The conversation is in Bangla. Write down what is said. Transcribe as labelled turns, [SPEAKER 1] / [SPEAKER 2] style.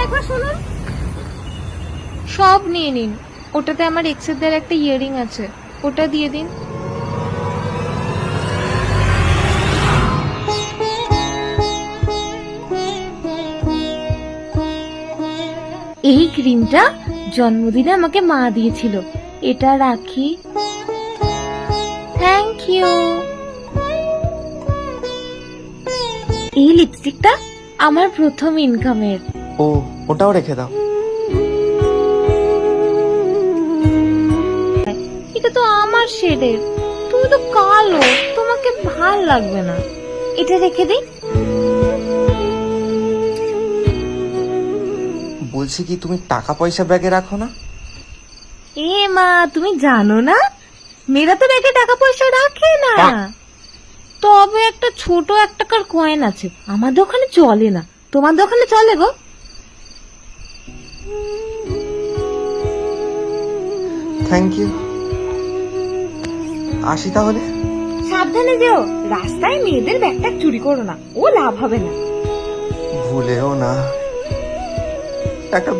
[SPEAKER 1] একবার শুনুন। সব নিয়ে নিন, ওটাতে আমার এক্সের দেওয়ার একটা ইয়ারিং আছে, ওটা দিয়ে দিন। এই ক্রিমটা জন্মদিনে আমাকে মা দিয়েছিল, এটা রাখি। Thank you. এই লিপস্টিকটা আমার প্রথম ইনকামের।
[SPEAKER 2] ও, ওটাও রেখে দাও।
[SPEAKER 1] এটা তো আমার শেডের, তুমি তো কালো, তোমাকে ভাল লাগবে না। এটা রেখে দিই।
[SPEAKER 2] বলছি কি, তুমি টাকা পয়সা ব্যাগে রাখো না?
[SPEAKER 1] এ মা, তুমি জানো না মেয়েরা তো ব্যাগে টাকা পয়সা রাখে না। তবে একটা ছোট 1 টাকার কয়েন আছে, আমার দোকানে চলে না, তোমার দোকানে চলে গো।
[SPEAKER 2] Thank you. আসি তাহলে।
[SPEAKER 1] সাবধানে যেও, রাস্তায় মেয়েদের ব্যাগটা চুরি করো না, ও লাভ হবে না।
[SPEAKER 2] ভুলেও না। একটা